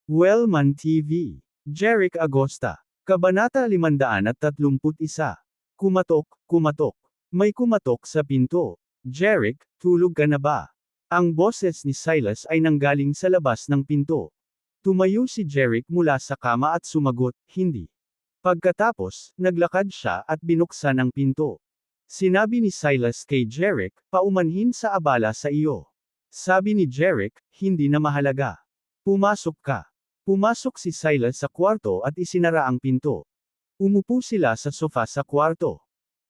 Wellman TV. Jeric Agosta. Kabanata 531. Kumatok, kumatok. May kumatok sa pinto. Jeric, tulog ka na ba? Ang boses ni Silas ay nanggaling sa labas ng pinto. Tumayo si Jeric mula sa kama at sumagot, hindi. Pagkatapos, naglakad siya at binuksan ang pinto. Sinabi ni Silas kay Jeric, paumanhin sa abala sa iyo. Sabi ni Jeric, hindi na mahalaga. Pumasok ka. Pumasok si Silas sa kwarto at isinara ang pinto. Umupo sila sa sofa sa kwarto.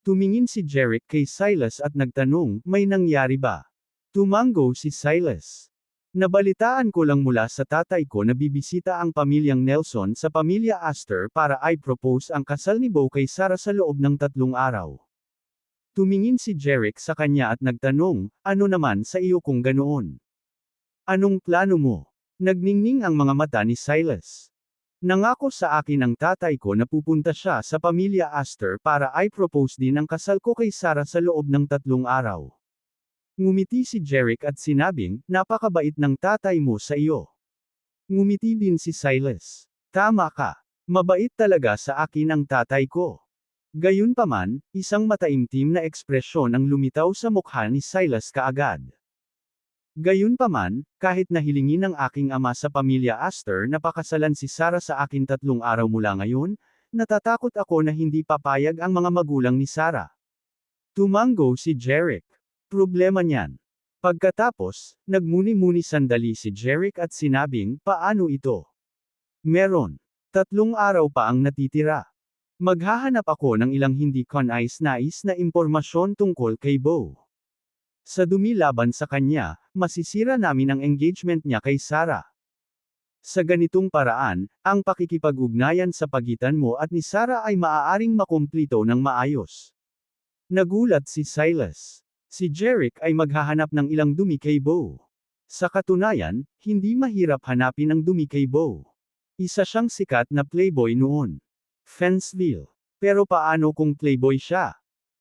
Tumingin si Jeric kay Silas at nagtanong, may nangyari ba? Tumango si Silas. Nabalitaan ko lang mula sa tatay ko na bibisita ang pamilyang Nelson sa pamilya Astor para i-propose ang kasal ni Beau kay Sarah sa loob ng 3 araw. Tumingin si Jeric sa kanya at nagtanong, ano naman sa iyo kung ganoon? Anong plano mo? Nagningning ang mga mata ni Silas. Nangako sa akin ang tatay ko na pupunta siya sa pamilya Astor para i-propose din ang kasal ko kay Sarah sa loob ng 3 araw. Ngumiti si Jeric at sinabing, napakabait ng tatay mo sa iyo. Ngumiti din si Silas. Tama ka. Mabait talaga sa akin ang tatay ko. Gayunpaman, isang mataimtim na ekspresyon ang lumitaw sa mukha ni Silas kaagad. Gayunpaman, kahit nahilingin ng aking ama sa pamilya Astor na pakasalan si Sarah sa akin 3 araw mula ngayon, natatakot ako na hindi papayag ang mga magulang ni Sarah. Tumango si Jeric. Problema niyan. Pagkatapos, nagmuni-muni sandali si Jeric at sinabing, paano ito? Meron. 3 araw pa ang natitira. Maghahanap ako ng ilang hindi kanais-nais na impormasyon tungkol kay Beau. Sa dumi laban sa kanya, masisira namin ang engagement niya kay Sarah. Sa ganitong paraan, ang pakikipag-ugnayan sa pagitan mo at ni Sarah ay maaaring makumplito ng maayos. Nagulat si Silas. Si Jeric ay maghahanap ng ilang dumi kay Beau. Sa katunayan, hindi mahirap hanapin ang dumi kay Beau. Isa siyang sikat na playboy noon. Fenceville. Pero paano kung playboy siya?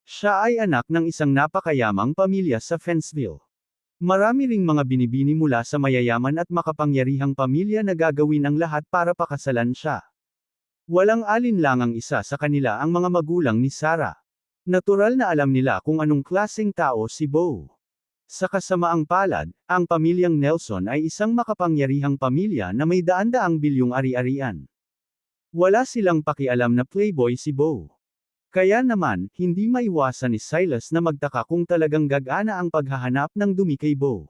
Siya ay anak ng isang napakayamang pamilya sa Fenceville. Marami ring mga binibini mula sa mayayaman at makapangyarihang pamilya na gagawin ang lahat para pakasalan siya. Walang alinlangang isa sa kanila ang mga magulang ni Sarah. Natural na alam nila kung anong klaseng tao si Beau. Sa kasamaang palad, ang pamilyang Nelson ay isang makapangyarihang pamilya na may daan-daang bilyong ari-arian. Wala silang pakialam na playboy si Beau. Kaya naman, hindi maiwasan ni Silas na magtaka kung talagang gagana ang paghahanap ng dumi kay Beau.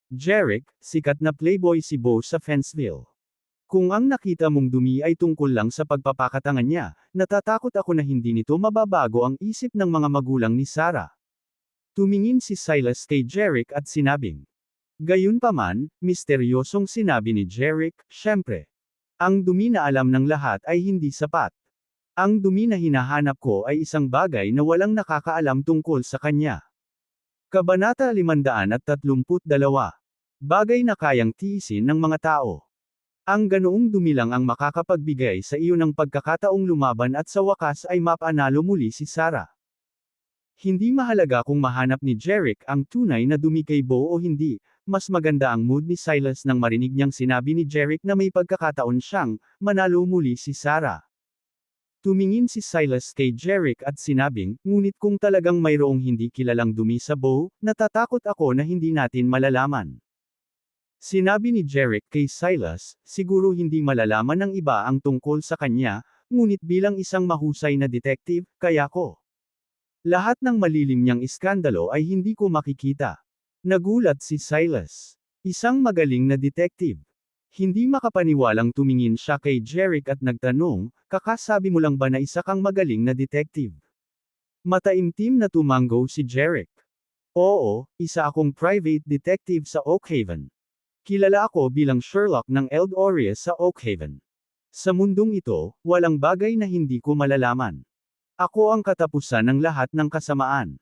Jeric, sikat na playboy si Beau sa Fenceville. Kung ang nakita mong dumi ay tungkol lang sa pagpapakatangan niya, natatakot ako na hindi nito mababago ang isip ng mga magulang ni Sarah. Tumingin si Silas kay Jeric at sinabing. Gayunpaman, misteryosong sinabi ni Jeric, syempre. Ang dumi na alam ng lahat ay hindi sapat. Ang dumi na hinahanap ko ay isang bagay na walang nakakaalam tungkol sa kanya. Kabanata 532. Bagay na kayang tiisin ng mga tao. Ang ganoong dumi lang ang makakapagbigay sa iyo ng pagkakataong lumaban at sa wakas ay mapanalo muli si Sarah. Hindi mahalaga kung mahanap ni Jeric ang tunay na dumi kay Beau o hindi, mas maganda ang mood ni Silas nang marinig niyang sinabi ni Jeric na may pagkakataon siyang manalo muli si Sarah. Tumingin si Silas kay Jeric at sinabing, ngunit kung talagang mayroong hindi kilalang dumi sa Beau, natatakot ako na hindi natin malalaman. Sinabi ni Jeric kay Silas, siguro hindi malalaman ng iba ang tungkol sa kanya, ngunit bilang isang mahusay na detective, kaya ko. Lahat ng malilim niyang iskandalo ay hindi ko makikita. Nagulat si Silas. Isang magaling na detective. Hindi makapaniwalang tumingin siya kay Jeric at nagtanong, kakasabi mo lang ba na isa kang magaling na detective? Mataimtim na tumango si Jeric. Oo, isa akong private detective sa Oakhaven. Kilala ako bilang Sherlock ng Eldorius sa Oakhaven. Sa mundong ito, walang bagay na hindi ko malalaman. Ako ang katapusan ng lahat ng kasamaan.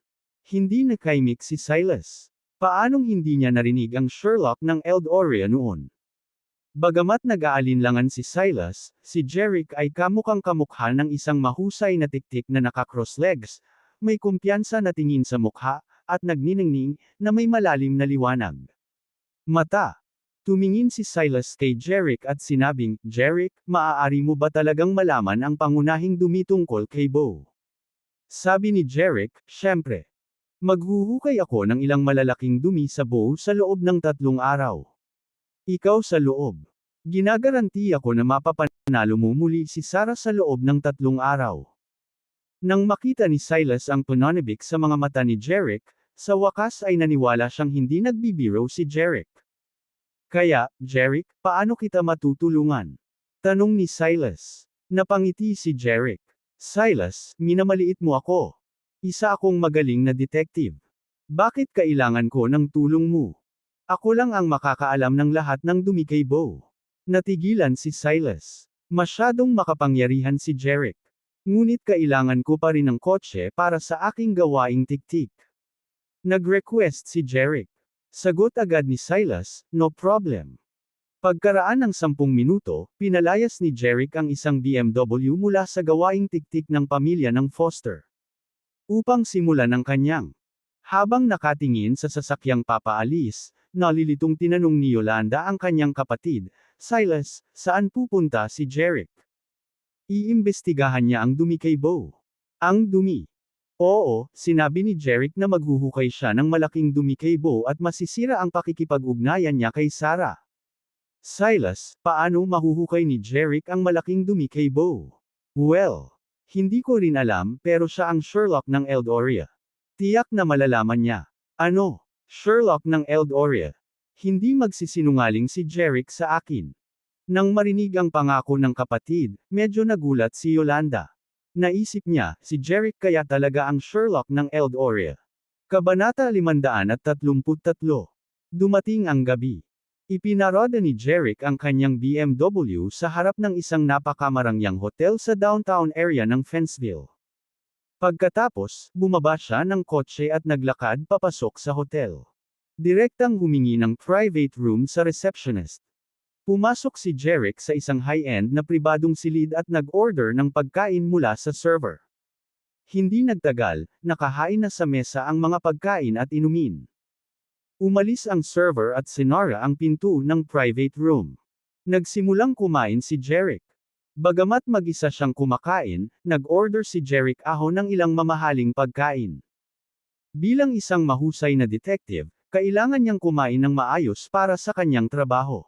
Hindi nakaimik si Silas. Paanong hindi niya narinig ang Sherlock ng Eldorius noon? Bagamat nag-aalinlangan si Silas, si Jeric ay kamukhang kamukha ng isang mahusay na tiktik na naka-cross legs, may kumpiyansa na tingin sa mukha, at nagniningning, na may malalim na liwanag. Mata. Tumingin si Silas kay Jeric at sinabing, Jeric, maaari mo ba talagang malaman ang pangunahing dumi tungkol kay Bo? Sabi ni Jeric, syempre. Maghuhukay ako ng ilang malalaking dumi sa Bo sa loob ng 3 araw. Ikaw sa loob. Ginagaranti ako na mapapanalo mo muli si Sarah sa loob ng 3 araw. Nang makita ni Silas ang pananabik sa mga mata ni Jeric, sa wakas ay naniwala siyang hindi nagbibiro si Jeric. Kaya, Jeric, paano kita matutulungan? Tanong ni Silas. Napangiti si Jeric. Silas, minamaliit mo ako. Isa akong magaling na detective. Bakit kailangan ko ng tulong mo? Ako lang ang makakaalam ng lahat ng dumi kay Bo. Natigilan si Silas. Masyadong makapangyarihan si Jeric. Ngunit kailangan ko pa rin ng kotse para sa aking gawaing tiktik. Nag-request si Jeric. Sagot agad ni Silas, no problem. Pagkaraan ng 10 minuto, pinalayas ni Jeric ang isang BMW mula sa gawaing tiktik ng pamilya ng Foster. Upang simulan ang kanyang. Habang nakatingin sa sasakyang papaalis, nalilitong tinanong ni Yolanda ang kanyang kapatid, Silas, saan pupunta si Jeric? Iimbestigahan niya ang dumi kay Bo. Ang dumi. Oo, sinabi ni Jeric na maghuhukay siya ng malaking dumi kay Bo at masisira ang pakikipag-ugnayan niya kay Sarah. Silas, paano mahuhukay ni Jeric ang malaking dumi kay Bo? Well, hindi ko rin alam pero siya ang Sherlock ng Eldoria. Tiyak na malalaman niya. Ano? Sherlock ng Eldoria. Hindi magsisinungaling si Jeric sa akin. Nang marinig ang pangako ng kapatid, medyo nagulat si Yolanda. Naisip niya, si Jeric kaya talaga ang Sherlock ng Eldoria. Kabanata 533. Dumating ang gabi. Ipinaroda ni Jeric ang kanyang BMW sa harap ng isang napakamarangyang hotel sa downtown area ng Fenceville. Pagkatapos, bumaba siya ng kotse at naglakad papasok sa hotel. Direktang humingi ng private room sa receptionist. Pumasok si Jeric sa isang high-end na pribadong silid at nag-order ng pagkain mula sa server. Hindi nagtagal, nakahain na sa mesa ang mga pagkain at inumin. Umalis ang server at sinara ang pinto ng private room. Nagsimulang kumain si Jeric. Bagamat mag-isa siyang kumakain, nag-order si Jeric ahon ng ilang mamahaling pagkain. Bilang isang mahusay na detective, kailangan niyang kumain ng maayos para sa kanyang trabaho.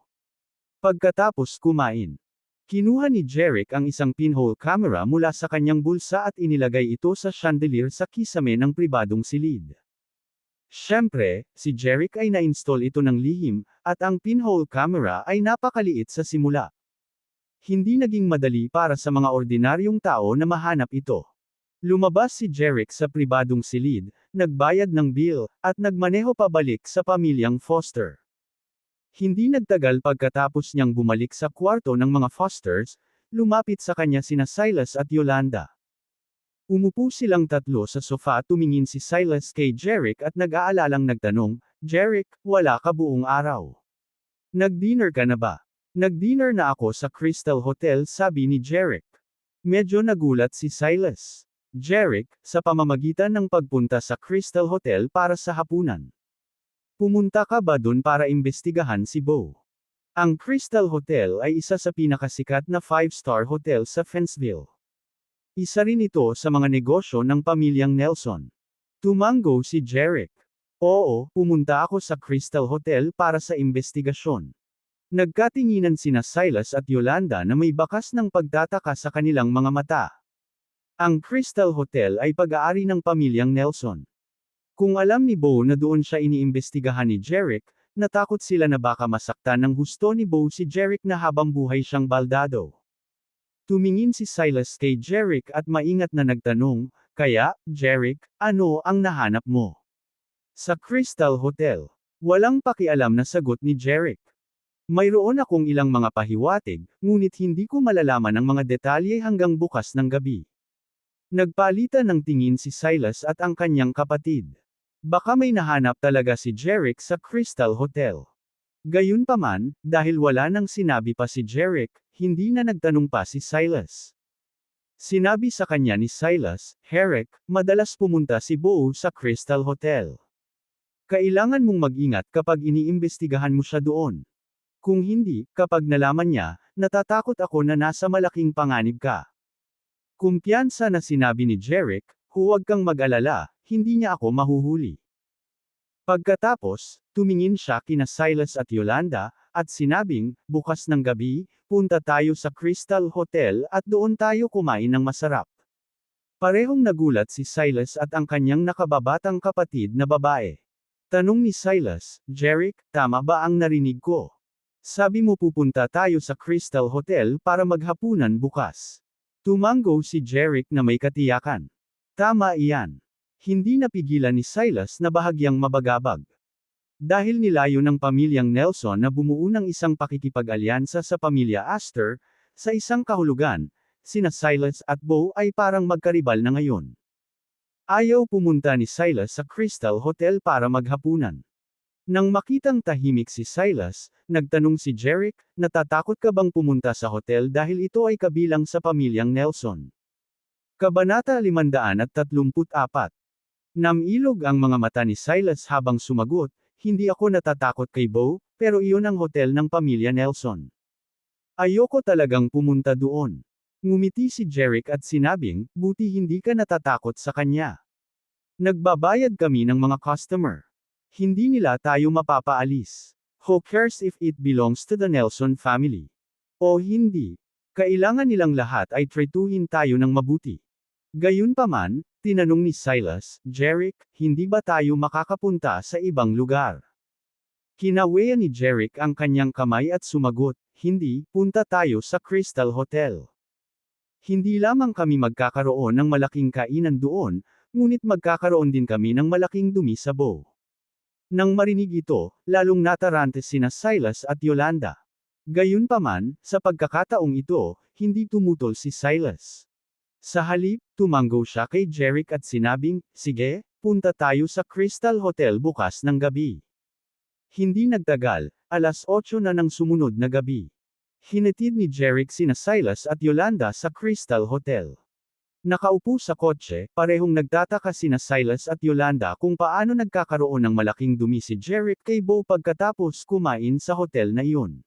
Pagkatapos kumain, kinuha ni Jeric ang isang pinhole camera mula sa kanyang bulsa at inilagay ito sa chandelier sa kisame ng pribadong silid. Siyempre, si Jeric ay na-install ito ng lihim, at ang pinhole camera ay napakaliit sa simula. Hindi naging madali para sa mga ordinaryong tao na mahanap ito. Lumabas si Jeric sa pribadong silid, nagbayad ng bill, at nagmaneho pabalik sa pamilyang Foster. Hindi nagtagal pagkatapos niyang bumalik sa kwarto ng mga Fosters, lumapit sa kanya sina Silas at Yolanda. Umupo silang tatlo sa sofa at tumingin si Silas kay Jeric at nag-aalalang nagtanong, Jeric, wala ka buong araw. Nag-dinner ka na ba? Nag-dinner na ako sa Crystal Hotel, sabi ni Jeric. Medyo nagulat si Silas. Jeric, sa pamamagitan ng pagpunta sa Crystal Hotel para sa hapunan. Pumunta ka ba dun para imbestigahan si Bo? Ang Crystal Hotel ay isa sa pinakasikat na 5-star hotel sa Fenceville. Isa rin ito sa mga negosyo ng pamilyang Nelson. Tumango si Jeric. Oo, pumunta ako sa Crystal Hotel para sa imbestigasyon. Nagkatinginan sina Silas at Yolanda na may bakas ng pagtataka sa kanilang mga mata. Ang Crystal Hotel ay pag-aari ng pamilyang Nelson. Kung alam ni Bo na doon siya iniimbestigahan ni Jeric, natakot sila na baka masaktan ng husto ni Bo si Jeric na habang buhay siyang baldado. Tumingin si Silas kay Jeric at maingat na nagtanong, kaya, Jeric, ano ang nahanap mo? Sa Crystal Hotel. Walang pakialam na sagot ni Jeric. Mayroon akong ilang mga pahiwatig, ngunit hindi ko malalaman ang mga detalye hanggang bukas ng gabi. Nagpalitan ng tingin si Silas at ang kanyang kapatid. Baka may nahanap talaga si Jeric sa Crystal Hotel. Gayunpaman, dahil wala nang sinabi pa si Jeric, hindi na nagtanong pa si Silas. Sinabi sa kanya ni Silas, Jeric, madalas pumunta si Bo sa Crystal Hotel. Kailangan mong mag-ingat kapag iniimbestigahan mo siya doon. Kung hindi, kapag nalaman niya, natatakot ako na nasa malaking panganib ka. Kumpiyansa na sinabi ni Jeric, huwag kang mag-alala, hindi niya ako mahuhuli. Pagkatapos, tumingin siya kina Silas at Yolanda, at sinabing, bukas ng gabi, punta tayo sa Crystal Hotel at doon tayo kumain ng masarap. Parehong nagulat si Silas at ang kanyang nakababatang kapatid na babae. Tanong ni Silas, Jeric, tama ba ang narinig ko? Sabi mo pupunta tayo sa Crystal Hotel para maghapunan bukas. Tumango si Jeric na may katiyakan. Tama iyan. Hindi napigilan ni Silas na bahagyang mabagabag. Dahil nilayo ng pamilyang Nelson na bumuo ng isang pakikipag-alyansa sa pamilya Astor, sa isang kahulugan, sina Silas at Bo ay parang magkaribal na ngayon. Ayaw pumunta ni Silas sa Crystal Hotel para maghapunan. Nang makitang tahimik si Silas, nagtanong si Jeric, natatakot ka bang pumunta sa hotel dahil ito ay kabilang sa pamilyang Nelson? Kabanata 534. Namilog ang mga mata ni Silas habang sumagot, hindi ako natatakot kay Bo, pero iyon ang hotel ng pamilya Nelson. Ayoko talagang pumunta doon. Ngumiti si Jeric at sinabing, buti hindi ka natatakot sa kanya. Nagbabayad kami ng mga customer. Hindi nila tayo mapapaalis. Who cares if it belongs to the Nelson family? O hindi. Kailangan nilang lahat ay treatuhin tayo ng mabuti. Gayunpaman, tinanong ni Silas, Jeric, hindi ba tayo makakapunta sa ibang lugar? Kinaweya ni Jeric ang kanyang kamay at sumagot, hindi, punta tayo sa Crystal Hotel. Hindi lamang kami magkakaroon ng malaking kainan doon, ngunit magkakaroon din kami ng malaking dumi sa Bo. Nang marinig ito, lalong natarante sina Silas at Yolanda. Gayunpaman, sa pagkakataong ito, hindi tumutol si Silas. Sa halip, tumango siya kay Jeric at sinabing, sige, punta tayo sa Crystal Hotel bukas ng gabi. Hindi nagtagal, 8:00 na ng sumunod na gabi. Hinatid ni Jeric sina Silas at Yolanda sa Crystal Hotel. Nakaupo sa kotse, parehong nagtataka sina Silas at Yolanda kung paano nagkakaroon ng malaking dumi si Jeric kay Bo pagkatapos kumain sa hotel na iyon.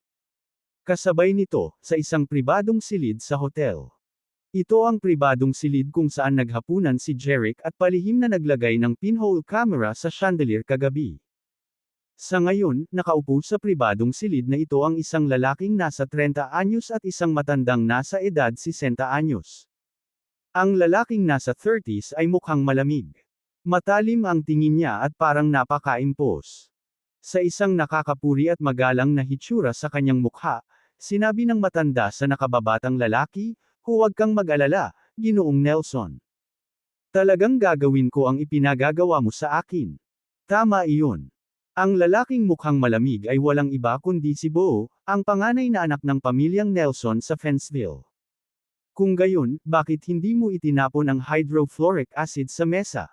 Kasabay nito, sa isang pribadong silid sa hotel. Ito ang pribadong silid kung saan naghapunan si Jeric at palihim na naglagay ng pinhole camera sa chandelier kagabi. Sa ngayon, nakaupo sa pribadong silid na ito ang isang lalaking nasa 30 anyos at isang matandang nasa edad 60 anyos. Ang lalaking nasa 30s ay mukhang malamig. Matalim ang tingin niya at parang napaka-impos. Sa isang nakakapuri at magalang na hitsura sa kanyang mukha, sinabi ng matanda sa nakababatang lalaki, huwag kang mag-alala, Ginoong Nelson. Talagang gagawin ko ang ipinagagawa mo sa akin. Tama iyon. Ang lalaking mukhang malamig ay walang iba kundi si Bo, ang panganay na anak ng pamilyang Nelson sa Fenceville. Kung gayon, bakit hindi mo itinapon ang hydrofluoric acid sa mesa?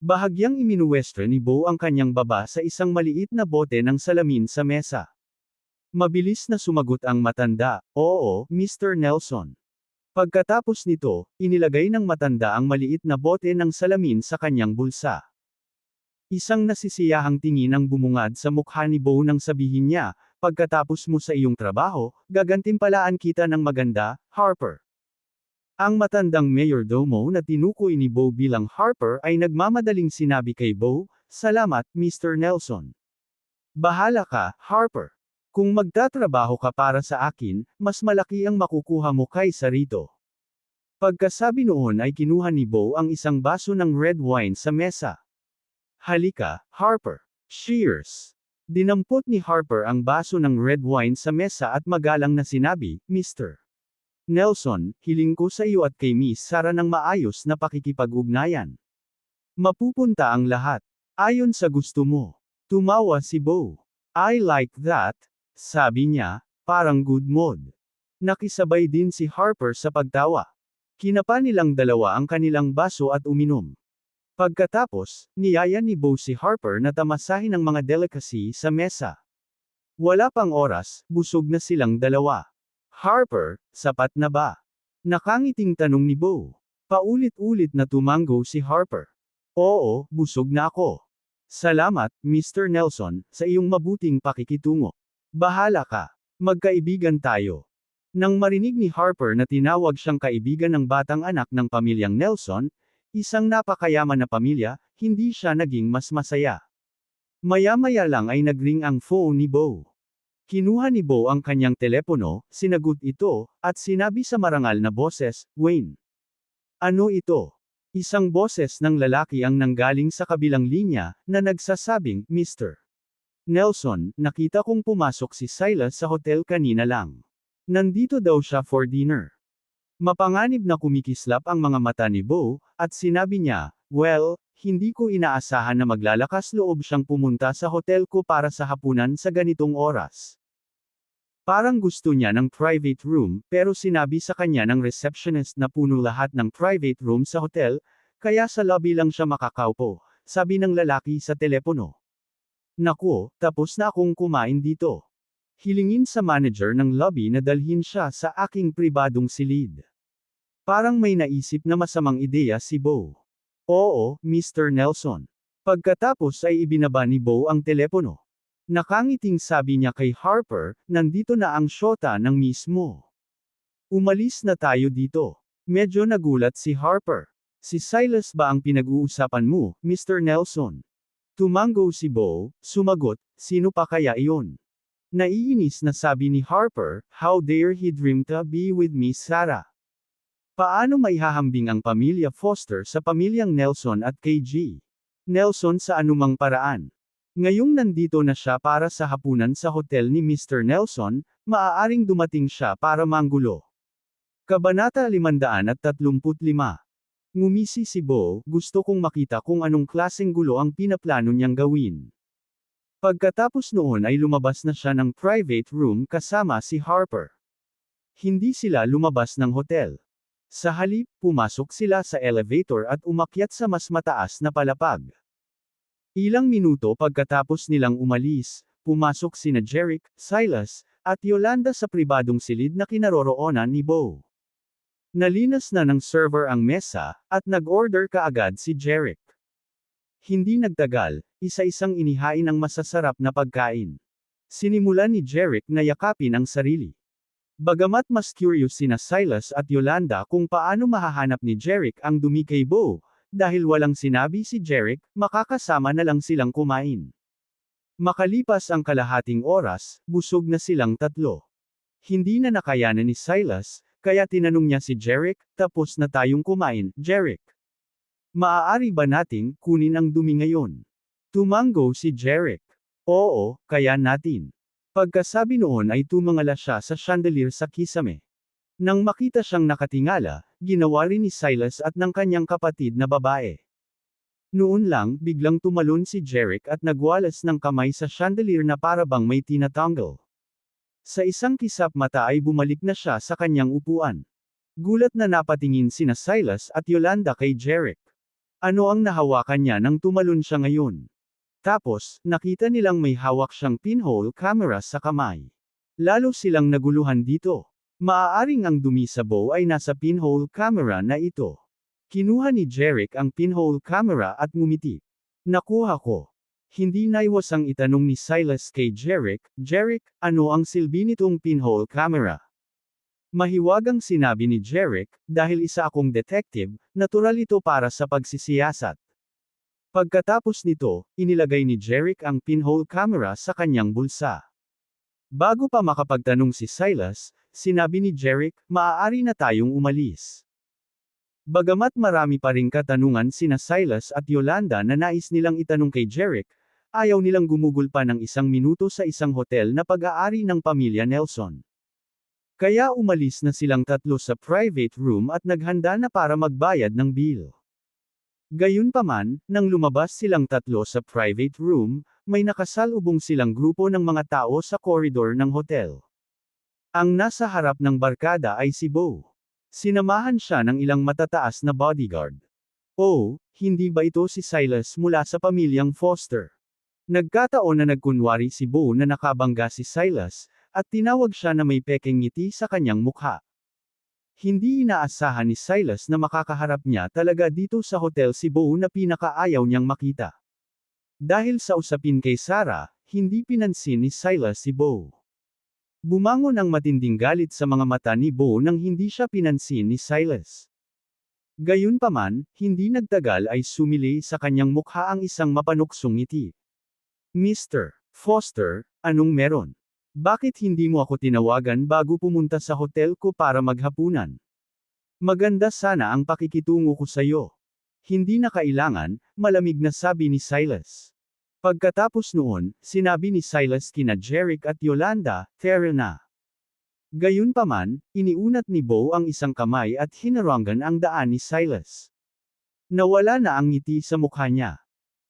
Bahagyang iminuwestro ni Bo ang kanyang baba sa isang maliit na bote ng salamin sa mesa. Mabilis na sumagot ang matanda, oo, Mr. Nelson. Pagkatapos nito, inilagay ng matanda ang maliit na bote ng salamin sa kanyang bulsa. Isang nasisiyahang tingin ang bumungad sa mukha ni Bo nang sabihin niya, pagkatapos mo sa iyong trabaho, gagantimpalaan kita ng maganda, Harper. Ang matandang mayordomo na tinukoy ni Bo bilang Harper ay nagmamadaling sinabi kay Bo, salamat, Mr. Nelson. Bahala ka, Harper. Kung magtatrabaho ka para sa akin, mas malaki ang makukuha mo kaysa rito. Pagkasabi noon ay kinuha ni Bo ang isang baso ng red wine sa mesa. Halika, Harper. Cheers! Dinampot ni Harper ang baso ng red wine sa mesa at magalang na sinabi, Mr. Nelson, hiling ko sa iyo at kay Miss Sarah ng maayos na pakikipag-ugnayan. Mapupunta ang lahat. Ayon sa gusto mo. Tumawa si Bo. I like that. Sabi niya, parang good mood. Nakisabay din si Harper sa pagtawa. Kinapa nilang dalawa ang kanilang baso at uminom. Pagkatapos, niyaya ni Bo si Harper na tamasahin ang mga delicacy sa mesa. Wala pang oras, busog na silang dalawa. Harper, sapat na ba? Nakangiting tanong ni Bo. Paulit-ulit na tumango si Harper. Oo, busog na ako. Salamat, Mr. Nelson, sa iyong mabuting pakikitungo. Bahala ka. Magkaibigan tayo. Nang marinig ni Harper na tinawag siyang kaibigan ng batang anak ng pamilyang Nelson, isang napakayaman na pamilya, hindi siya naging mas masaya. Maya-maya lang ay nagring ang phone ni Bo. Kinuha ni Bo ang kanyang telepono, sinagot ito, at sinabi sa marangal na boses, "Wayne. Ano ito?" Isang boses ng lalaki ang nanggaling sa kabilang linya, na nagsasabing, "Mr. Nelson, nakita kong pumasok si Silas sa hotel kanina lang. Nandito daw siya for dinner." Mapanganib na kumikislap ang mga mata ni Bo, at sinabi niya, "Well, hindi ko inaasahan na maglalakas loob siyang pumunta sa hotel ko para sa hapunan sa ganitong oras. Parang gusto niya ng private room, pero sinabi sa kanya ng receptionist na puno lahat ng private room sa hotel, kaya sa lobby lang siya makakaupo," sabi ng lalaki sa telepono. "Naku, tapos na akong kumain dito. Hilingin sa manager ng lobby na dalhin siya sa aking pribadong silid." Parang may naisip na masamang ideya si Bo. "Oo, Mr. Nelson." Pagkatapos ay ibinaba ni Bo ang telepono. Nakangiting sabi niya kay Harper, "Nandito na ang syota ng mismo. Umalis na tayo dito." Medyo nagulat si Harper. "Si Silas ba ang pinag-uusapan mo, Mr. Nelson?" Tumango si Bo, sumagot, "Sino pa kaya iyon?" Naiinis na sabi ni Harper, "How dare he dream to be with Miss Sarah? Paano maihahambing ang pamilya Foster sa pamilyang Nelson at KG Nelson sa anumang paraan? Ngayong nandito na siya para sa hapunan sa hotel ni Mr. Nelson, maaaring dumating siya para manggulo." Kabanata 535. Ngumisi si Bo, "Gusto kong makita kung anong klaseng gulo ang pinaplano niyang gawin." Pagkatapos noon ay lumabas na siya ng private room kasama si Harper. Hindi sila lumabas ng hotel. Sa halip, pumasok sila sa elevator at umakyat sa mas mataas na palapag. Ilang minuto pagkatapos nilang umalis, pumasok sina Jeric, Silas, at Yolanda sa pribadong silid na kinaroroonan ni Bo. Nalinas na ng server ang mesa, at nag-order kaagad si Jeric. Hindi nagtagal, isa-isang inihain ang masasarap na pagkain. Sinimulan ni Jeric na yakapin ang sarili. Bagamat mas curious sina Silas at Yolanda kung paano mahahanap ni Jeric ang dumi kay Bo, dahil walang sinabi si Jeric, makakasama na lang silang kumain. Makalipas ang kalahating oras, busog na silang tatlo. Hindi na nakayanan ni Silas, kaya tinanong niya si Jeric, "Tapos na tayong kumain, Jeric? Maaari ba nating kunin ang dumi ngayon?" Tumango si Jeric. "Oo, kaya natin." Pagkasabi noon ay tumangala siya sa chandelier sa kisame. Nang makita siyang nakatingala, ginawa rin ni Silas at ng kanyang kapatid na babae. Noon lang, biglang tumalon si Jeric at nagwalas ng kamay sa chandelier na para bang may tinatanggal. Sa isang kisap mata ay bumalik na siya sa kanyang upuan. Gulat na napatingin sina Silas at Yolanda kay Jeric. Ano ang nahawakan niya nang tumalon siya ngayon? Tapos, nakita nilang may hawak siyang pinhole camera sa kamay. Lalo silang naguluhan dito. Maaaring ang dumi sa Bo ay nasa pinhole camera na ito. Kinuha ni Jeric ang pinhole camera at ngumiti. "Nakuha ko." Hindi naiwasang itanong ni Silas kay Jeric, "Jeric, ano ang silbi nitong pinhole camera?" Mahiwagang sinabi ni Jeric, "Dahil isa akong detective, natural ito para sa pagsisiyasat." Pagkatapos nito, inilagay ni Jeric ang pinhole camera sa kanyang bulsa. Bago pa makapagtanong si Silas, sinabi ni Jeric, "Maaari na tayong umalis." Bagamat marami pa ring katanungan sina Silas at Yolanda na nais nilang itanong kay Jeric, ayaw nilang gumugol pa ng isang minuto sa isang hotel na pag-aari ng pamilya Nelson. Kaya umalis na silang tatlo sa private room at naghanda na para magbayad ng bill. Gayunpaman, nang lumabas silang tatlo sa private room, may nakasalubong silang grupo ng mga tao sa koridor ng hotel. Ang nasa harap ng barkada ay si Bo. Sinamahan siya ng ilang matataas na bodyguard. "Oh, hindi ba ito si Silas mula sa pamilyang Foster?" Nagkataon na nagkunwari si Bo na nakabangga si Silas, at tinawag siya na may pekeng ngiti sa kanyang mukha. Hindi inaasahan ni Silas na makakaharap niya talaga dito sa hotel si Bo na pinakaayaw niyang makita. Dahil sa usapin kay Sarah, hindi pinansin ni Silas si Bo. Bumangon ang matinding galit sa mga mata ni Bo nang hindi siya pinansin ni Silas. Gayunpaman, hindi nagtagal ay sumili sa kanyang mukha ang isang mapanuksong ngiti. Mr. Foster, anong meron? Bakit hindi mo ako tinawagan bago pumunta sa hotel ko para maghapunan? Maganda sana ang pakikitungo ko sa iyo. Hindi na kailangan, malamig na sabi ni Silas. Pagkatapos noon, sinabi ni Silas kina Jeric at Yolanda, "Tara na." Gayunpaman, iniunat ni Bo ang isang kamay at hinarangan ang daan ni Silas. Nawala na ang ngiti sa mukha niya.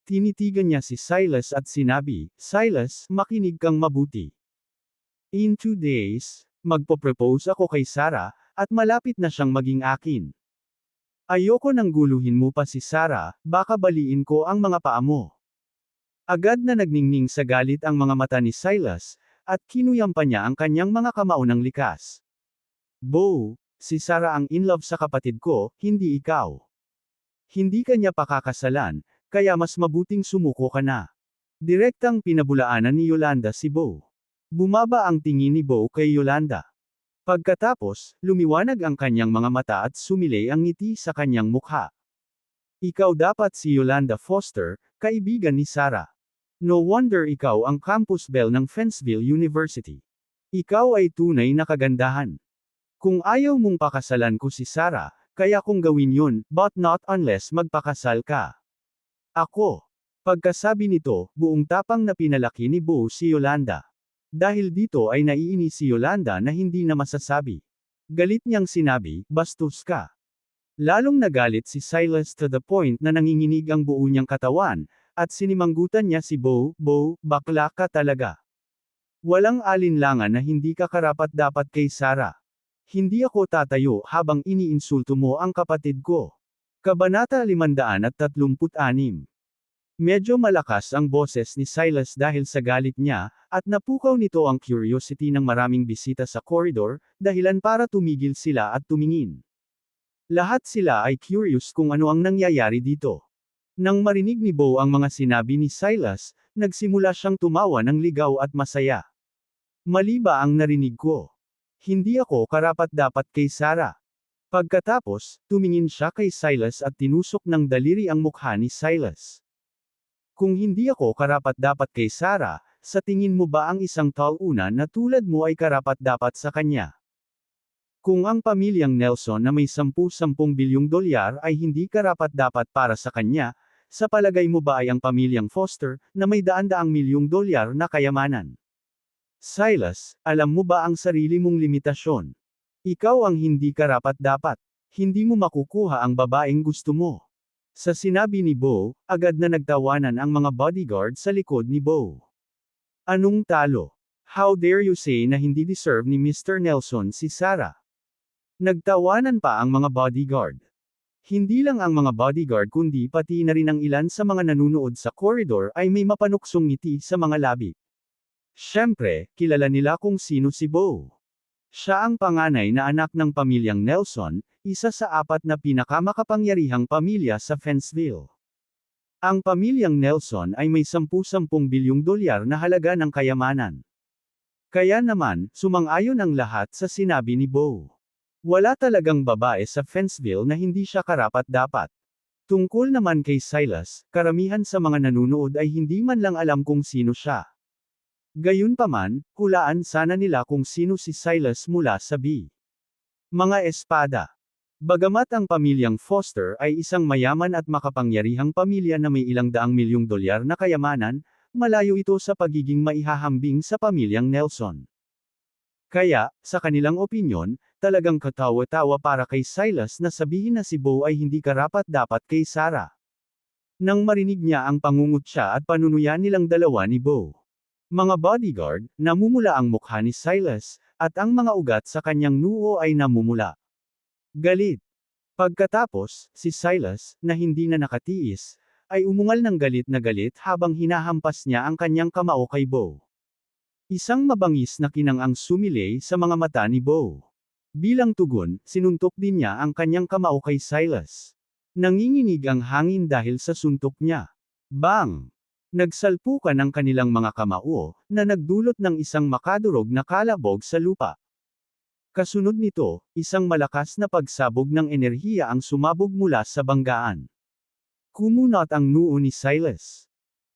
Tinitigan niya si Silas at sinabi, "Silas, makinig kang mabuti. In 2 days, magpo-propose ako kay Sarah, at malapit na siyang maging akin. Ayoko nang guluhin mo pa si Sarah, baka baliin ko ang mga paa mo." Agad na nagningning sa galit ang mga mata ni Silas, at kinuyam pa niya ang kanyang mga kamao ng likas. "Bo, si Sarah ang in love sa kapatid ko, hindi ikaw. Hindi ka niya pakakasalan, kaya mas mabuting sumuko ka na." Direktang pinabulaanan ni Yolanda si Bo. Bumaba ang tingin ni Bo kay Yolanda. Pagkatapos, lumiwanag ang kanyang mga mata at sumilay ang ngiti sa kanyang mukha. "Ikaw dapat si Yolanda Foster, kaibigan ni Sarah. No wonder ikaw ang campus belle ng Fenceville University. Ikaw ay tunay na kagandahan. Kung ayaw mong pakasalan ko si Sarah, kaya kong gawin yun, but not unless magpakasal ka. Ako." Pagkasabi nito, buong tapang na pinalaki ni Bo si Yolanda. Dahil dito ay naiinis si Yolanda na hindi na masasabi. Galit niyang sinabi, "Bastos ka." Lalong nagalit si Silas to the point na nanginginig ang buo niyang katawan, at sinimanggutan niya si Bo, "Bo, bakla ka talaga. Walang alinlangan na hindi ka karapat-dapat kay Sarah. Hindi ako tatayo habang iniinsulto mo ang kapatid ko." Kabanata 536. Medyo malakas ang boses ni Silas dahil sa galit niya, at napukaw nito ang curiosity ng maraming bisita sa koridor, dahilan para tumigil sila at tumingin. Lahat sila ay curious kung ano ang nangyayari dito. Nang marinig ni Bo ang mga sinabi ni Silas, nagsimula siyang tumawa ng ligaw at masaya. "Mali ba ang narinig ko? Hindi ako karapat-dapat kay Sarah." Pagkatapos, tumingin siya kay Silas at tinusok ng daliri ang mukha ni Silas. "Kung hindi ako karapat-dapat kay Sarah, sa tingin mo ba ang isang tauuna na tulad mo ay karapat-dapat sa kanya? Kung ang pamilyang Nelson na may 10 bilyong dolyar ay hindi karapat-dapat para sa kanya, sa palagay mo ba ay ang pamilyang Foster, na may daan-daang milyong dolyar na kayamanan? Silas, alam mo ba ang sarili mong limitasyon? Ikaw ang hindi karapat-dapat. Hindi mo makukuha ang babaeng gusto mo." Sa sinabi ni Bo, agad na nagtawanan ang mga bodyguard sa likod ni Bo. "Anong talo? How dare you say na hindi deserve ni Mr. Nelson si Sarah?" Nagtawanan pa ang mga bodyguard. Hindi lang ang mga bodyguard kundi pati na rin ang ilan sa mga nanunood sa koridor ay may mapanuksong ngiti sa mga labi. Siyempre, kilala nila kung sino si Bo. Siya ang panganay na anak ng pamilyang Nelson, isa sa 4 na pinakamakapangyarihang pamilya sa Fenceville. Ang pamilyang Nelson ay may 10 bilyong dolyar na halaga ng kayamanan. Kaya naman, sumang-ayon ang lahat sa sinabi ni Bo. Wala talagang babae sa Fenceville na hindi siya karapat-dapat. Tungkol naman kay Silas, karamihan sa mga nanunood ay hindi man lang alam kung sino siya. Gayunpaman, hulaan sana nila kung sino si Silas mula sa B. Mga espada. Bagamat ang pamilyang Foster ay isang mayaman at makapangyarihang pamilya na may ilang daang milyong dolyar na kayamanan, malayo ito sa pagiging maihahambing sa pamilyang Nelson. Kaya, sa kanilang opinyon, talagang katawa-tawa para kay Silas na sabihin na si Bo ay hindi karapat-dapat kay Sarah. Nang marinig niya ang pangungutya at panunuyan nilang dalawa ni Bo. Mga bodyguard, namumula ang mukha ni Silas, at ang mga ugat sa kanyang noo ay namumula. Galit. Pagkatapos, si Silas, na hindi na nakatiis, ay umungal ng galit na galit habang hinahampas niya ang kanyang kamao kay Bo. Isang mabangis na kinang ang sumilay sa mga mata ni Bo. Bilang tugon, sinuntok din niya ang kanyang kamao kay Silas. Nanginginig ang hangin dahil sa suntok niya. Bang! Nagsalpukan ang kanilang mga kamao, na nagdulot ng isang makadurog na kalabog sa lupa. Kasunod nito, isang malakas na pagsabog ng enerhiya ang sumabog mula sa banggaan. Kumunat ang noo ni Silas.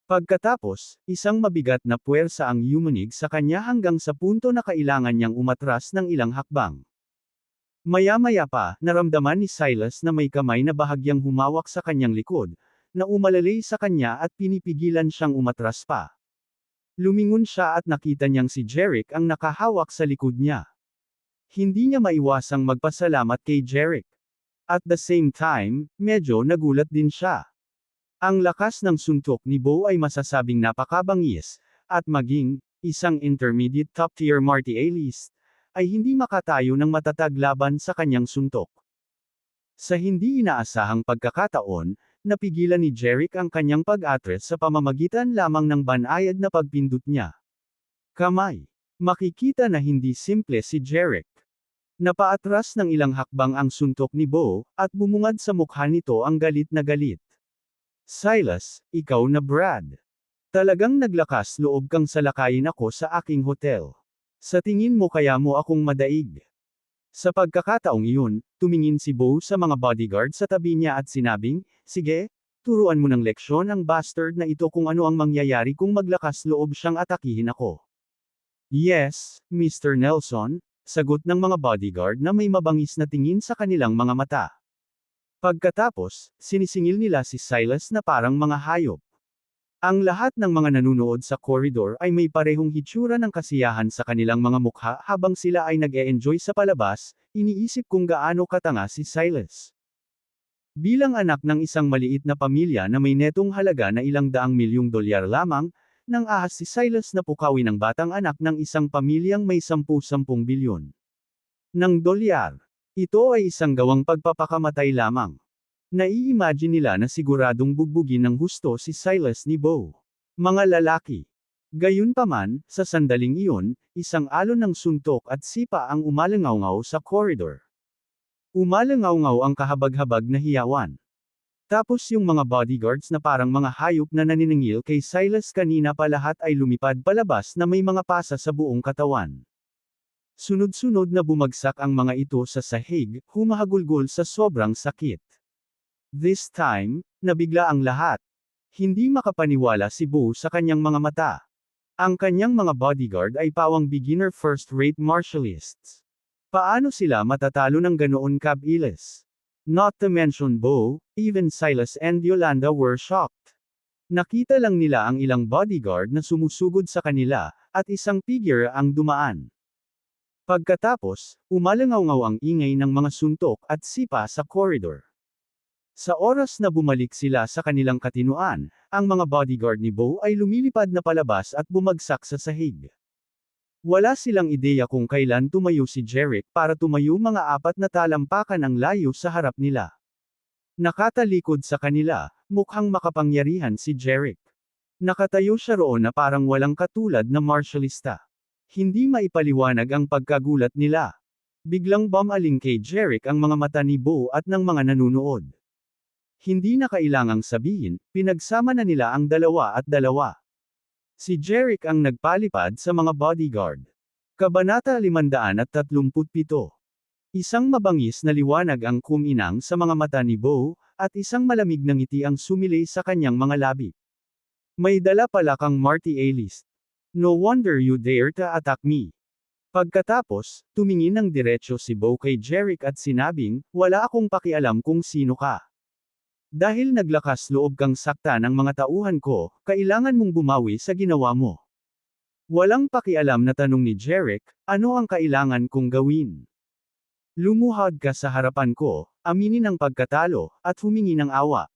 Pagkatapos, isang mabigat na puwersa ang yumunig sa kanya hanggang sa punto na kailangan niyang umatras ng ilang hakbang. Maya-maya pa, naramdaman ni Silas na may kamay na bahagyang humawak sa kanyang likod, na umalalay sa kanya at pinipigilan siyang umatras pa. Lumingon siya at nakita niyang si Jeric ang nakahawak sa likod niya. Hindi niya maiwasang magpasalamat kay Jeric. At the same time, medyo nagulat din siya. Ang lakas ng suntok ni Bo ay masasabing napakabangis, at maging, isang intermediate top-tier martial artist, ay hindi makatayo ng matatag laban sa kanyang suntok. Sa hindi inaasahang pagkakataon, napigilan ni Jeric ang kanyang pag-atras sa pamamagitan lamang ng banayad na pagpindot niya. Kamay. Makikita na hindi simple si Jeric. Napaatras ng ilang hakbang ang suntok ni Bo, at bumungad sa mukha nito ang galit na galit. Silas, ikaw na Brad. Talagang naglakas loob kang salakayin ako sa aking hotel. Sa tingin mo kaya mo akong madaig? Sa pagkakataong iyon, tumingin si Bo sa mga bodyguard sa tabi niya at sinabing, sige, turuan mo ng leksyon ang bastard na ito kung ano ang mangyayari kung maglakas loob siyang atakihin ako. Yes, Mr. Nelson, sagot ng mga bodyguard na may mabangis na tingin sa kanilang mga mata. Pagkatapos, sinisingil nila si Silas na parang mga hayop. Ang lahat ng mga nanunood sa koridor ay may parehong hitsura ng kasiyahan sa kanilang mga mukha habang sila ay nag-e-enjoy sa palabas, iniisip kung gaano katanga si Silas. Bilang anak ng isang maliit na pamilya na may netong halaga na ilang daang milyong dolyar lamang, nang ahas si Silas na pukawin ang batang anak ng isang pamilyang may 10-10 bilyon ng dolyar. Ito ay isang gawang pagpapakamatay lamang. Nai-imagine nila na siguradong bugbugin ng husto si Silas ni Bo. Mga lalaki. Gayunpaman, sa sandaling iyon, isang alon ng suntok at sipa ang umalangaw-ngaw sa koridor. Umalangaw-ngaw ang kahabag-habag na hiyawan. Tapos yung mga bodyguards na parang mga hayop na naniningil kay Silas kanina pa lahat ay lumipad palabas na may mga pasa sa buong katawan. Sunod-sunod na bumagsak ang mga ito sa sahig, humahagulgol sa sobrang sakit. This time, nabigla ang lahat. Hindi makapaniwala si Bo sa kanyang mga mata. Ang kanyang mga bodyguard ay pawang beginner first-rate martialists. Paano sila matatalo ng ganoon kabilis? Not to mention Bo, even Silas and Yolanda were shocked. Nakita lang nila ang ilang bodyguard na sumusugod sa kanila, at isang figure ang dumaan. Pagkatapos, umalangaw-ngaw ang ingay ng mga suntok at sipa sa koridor. Sa oras na bumalik sila sa kanilang katinuan, ang mga bodyguard ni Bo ay lumilipad na palabas at bumagsak sa sahig. Wala silang ideya kung kailan tumayo si Jeric para tumayo mga 4 na talampakan ang layo sa harap nila. Nakatalikod sa kanila, mukhang makapangyarihan si Jeric. Nakatayo siya roon na parang walang katulad na martialista. Hindi maipaliwanag ang pagkagulat nila. Biglang bumaling kay Jeric ang mga mata ni Bo at ng mga nanunood. Hindi na kailangang sabihin, pinagsama na nila ang 2 at 2. Si Jeric ang nagpalipad sa mga bodyguard. Kabanata 537. Isang mabangis na liwanag ang kuminang sa mga mata ni Bo, at isang malamig na ngiti ang sumilay sa kanyang mga labi. May dala pala kang martialist. No wonder you dare to attack me. Pagkatapos, tumingin ng diretso si Bo kay Jeric at sinabing, wala akong pakialam kung sino ka. Dahil naglakas loob kang saktan ng mga tauhan ko, kailangan mong bumawi sa ginawa mo. Walang pakialam na tanong ni Jeric, ano ang kailangan kong gawin? Lumuhod ka sa harapan ko, aminin ang pagkatalo, at humingi ng awa.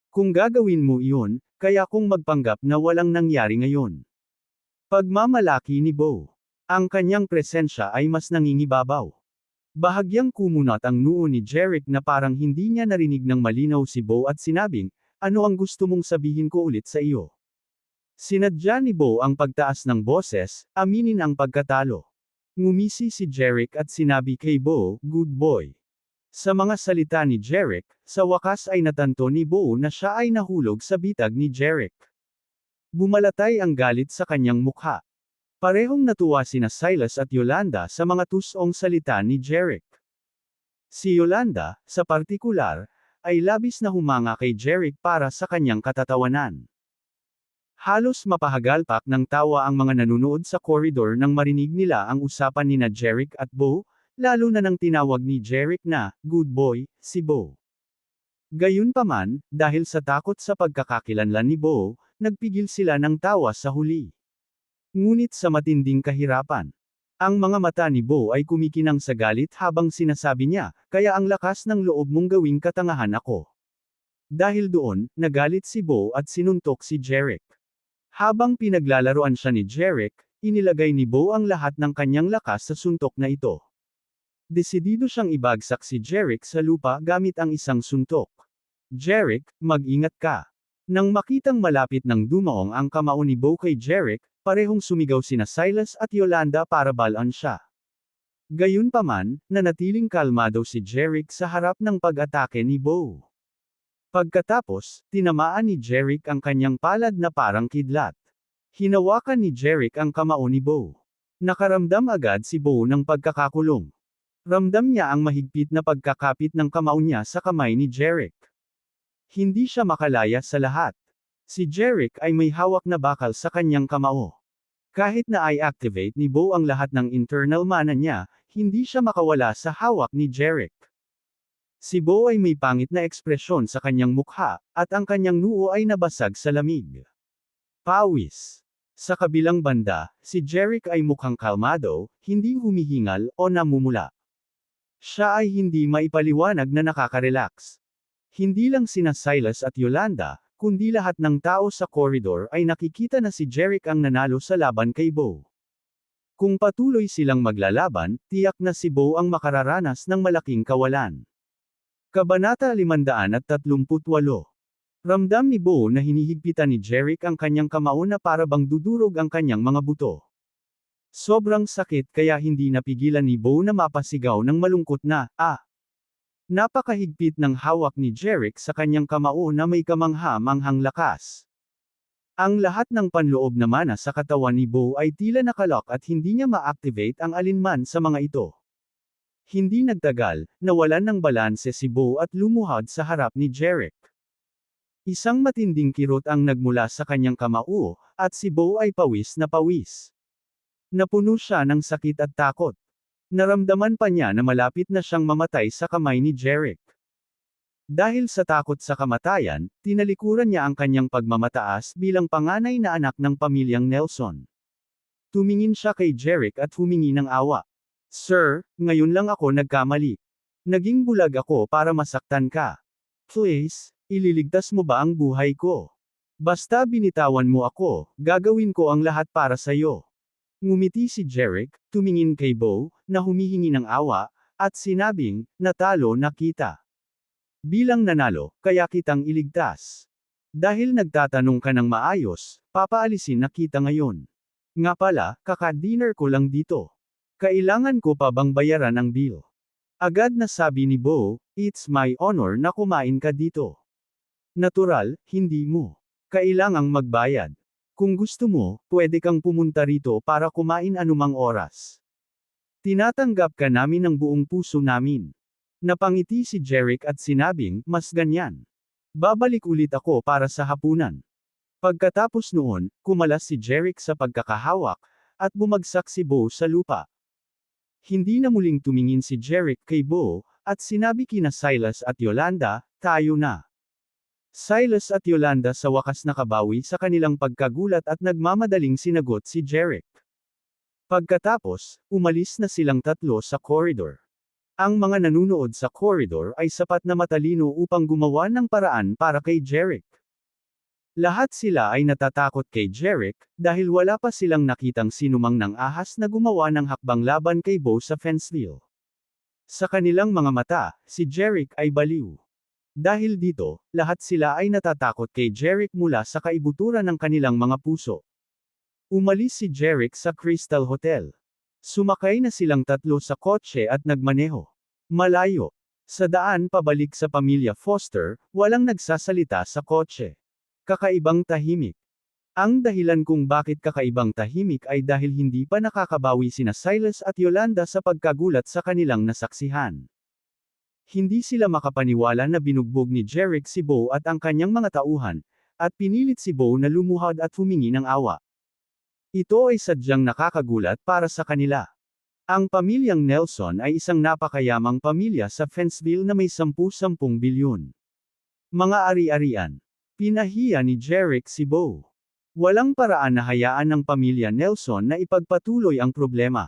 Kung gagawin mo iyon, kaya kong magpanggap na walang nangyari ngayon. Pagmamalaki ni Bo. Ang kanyang presensya ay mas nangingibabaw. Bahagyang kumunat ang noo ni Jeric na parang hindi niya narinig ng malinaw si Bo at sinabing, ano ang gusto mong sabihin ko ulit sa iyo? Sinadya ni Bo ang pagtaas ng boses, aminin ang pagkatalo. Ngumisi si Jeric at sinabi kay Bo, good boy. Sa mga salita ni Jeric, sa wakas ay natanto ni Bo na siya ay nahulog sa bitag ni Jeric. Bumalatay ang galit sa kanyang mukha. Parehong natuwa sina Silas at Yolanda sa mga tusong salita ni Jeric. Si Yolanda, sa partikular, ay labis na humanga kay Jeric para sa kanyang katatawanan. Halos mapahagalpak ng tawa ang mga nanunood sa koridor nang marinig nila ang usapan nina Jeric at Bo, lalo na nang tinawag ni Jeric na good boy si Bo. Gayunpaman, dahil sa takot sa pagkakakilanlan ni Bo, nagpigil sila ng tawa sa huli. Ngunit sa matinding kahirapan, ang mga mata ni Bo ay kumikinang sa galit habang sinasabi niya, kaya ang lakas ng loob mong gawing katangahan ako. Dahil doon, nagalit si Bo at sinuntok si Jeric. Habang pinaglalaroan siya ni Jeric, inilagay ni Bo ang lahat ng kanyang lakas sa suntok na ito. Desidido siyang ibagsak si Jeric sa lupa gamit ang isang suntok. Jeric, mag-ingat ka. Nang makitang malapit ng dumaong ang kamao ni Bo kay Jeric, parehong sumigaw sina Silas at Yolanda para balaan siya. Gayunpaman, nanatiling kalmado si Jeric sa harap ng pag-atake ni Bo. Pagkatapos, tinamaan ni Jeric ang kanyang palad na parang kidlat. Hinawakan ni Jeric ang kamao ni Bo. Nakaramdam agad si Bo ng pagkakakulong. Ramdam niya ang mahigpit na pagkakapit ng kamao niya sa kamay ni Jeric. Hindi siya makalaya sa lahat. Si Jeric ay may hawak na bakal sa kanyang kamao. Kahit na i-activate ni Bo ang lahat ng internal mana niya, hindi siya makawala sa hawak ni Jeric. Si Bo ay may pangit na ekspresyon sa kanyang mukha, at ang kanyang noo ay nabasag sa lamig. Pawis. Sa kabilang banda, si Jeric ay mukhang kalmado, hindi humihingal o namumula. Siya ay hindi maipaliwanag na nakaka-relax. Hindi lang sina Silas at Yolanda, kundi lahat ng tao sa koridor ay nakikita na si Jeric ang nanalo sa laban kay Bo. Kung patuloy silang maglalaban, tiyak na si Bo ang makararanas ng malaking kawalan. Kabanata 538. Ramdam ni Bo na hinihigpitan ni Jeric ang kanyang kamao na para bang dudurog ang kanyang mga buto. Sobrang sakit kaya hindi napigilan ni Bo na mapasigaw ng malungkot na, ah! Napakahigpit ng hawak ni Jeric sa kanyang kamao na may kamangha-manghang lakas. Ang lahat ng panloob na mana sa katawan ni Bo ay tila nakalok at hindi niya ma-activate ang alinman sa mga ito. Hindi nagtagal, nawalan ng balanse si Bo at lumuhod sa harap ni Jeric. Isang matinding kirot ang nagmula sa kanyang kamao, at si Bo ay pawis na pawis. Napuno siya ng sakit at takot. Naramdaman pa niya na malapit na siyang mamatay sa kamay ni Jeric. Dahil sa takot sa kamatayan, tinalikuran niya ang kanyang pagmamataas bilang panganay na anak ng pamilyang Nelson. Tumingin siya kay Jeric at humingi ng awa. Sir, ngayon lang ako nagkamali. Naging bulag ako para masaktan ka. Please, ililigtas mo ba ang buhay ko? Basta binitawan mo ako, gagawin ko ang lahat para sa'yo. Ngumiti si Jeric, tumingin kay Bo, na humihingi ng awa, at sinabing, natalo na kita. Bilang nanalo, kaya kitang iligtas. Dahil nagtatanong ka ng maayos, papaalisin na kita ngayon. Nga pala, kaka-dinner ko lang dito. Kailangan ko pa bang bayaran ang bill? Agad na sabi ni Bo, it's my honor na kumain ka dito. Natural, hindi mo. Kailangang magbayad. Kung gusto mo, pwede kang pumunta rito para kumain anumang oras. Tinatanggap ka namin ng buong puso namin. Napangiti si Jeric at sinabing, mas ganyan. Babalik ulit ako para sa hapunan. Pagkatapos noon, kumalas si Jeric sa pagkakahawak, at bumagsak si Bo sa lupa. Hindi na muling tumingin si Jeric kay Bo, at sinabi kina Silas at Yolanda, tayo na. Silas at Yolanda sa wakas nakabawi sa kanilang pagkagulat at nagmamadaling sinagot si Jeric. Pagkatapos, umalis na silang tatlo sa koridor. Ang mga nanunood sa koridor ay sapat na matalino upang gumawa ng paraan para kay Jeric. Lahat sila ay natatakot kay Jeric, dahil wala pa silang nakitang sinumang nang ahas na gumawa ng hakbang laban kay Bo sa Fenceville. Sa kanilang mga mata, si Jeric ay baliw. Dahil dito, lahat sila ay natatakot kay Jeric mula sa kaibuturan ng kanilang mga puso. Umalis si Jeric sa Crystal Hotel. Sumakay na silang tatlo sa kotse at nagmaneho. Malayo. Sa daan pabalik sa pamilya Foster, walang nagsasalita sa kotse. Kakaibang tahimik. Ang dahilan kung bakit kakaibang tahimik ay dahil hindi pa nakakabawi sina Silas at Yolanda sa pagkagulat sa kanilang nasaksihan. Hindi sila makapaniwala na binugbog ni Jeric si Bo at ang kanyang mga tauhan, at pinilit si Bo na lumuhad at humingi ng awa. Ito ay sadyang nakakagulat para sa kanila. Ang pamilyang Nelson ay isang napakayamang pamilya sa Fenceville na may 10-10 bilyon. Mga ari-arian. Pinahiya ni Jeric si Bo. Walang paraan na hayaan ng pamilya Nelson na ipagpatuloy ang problema.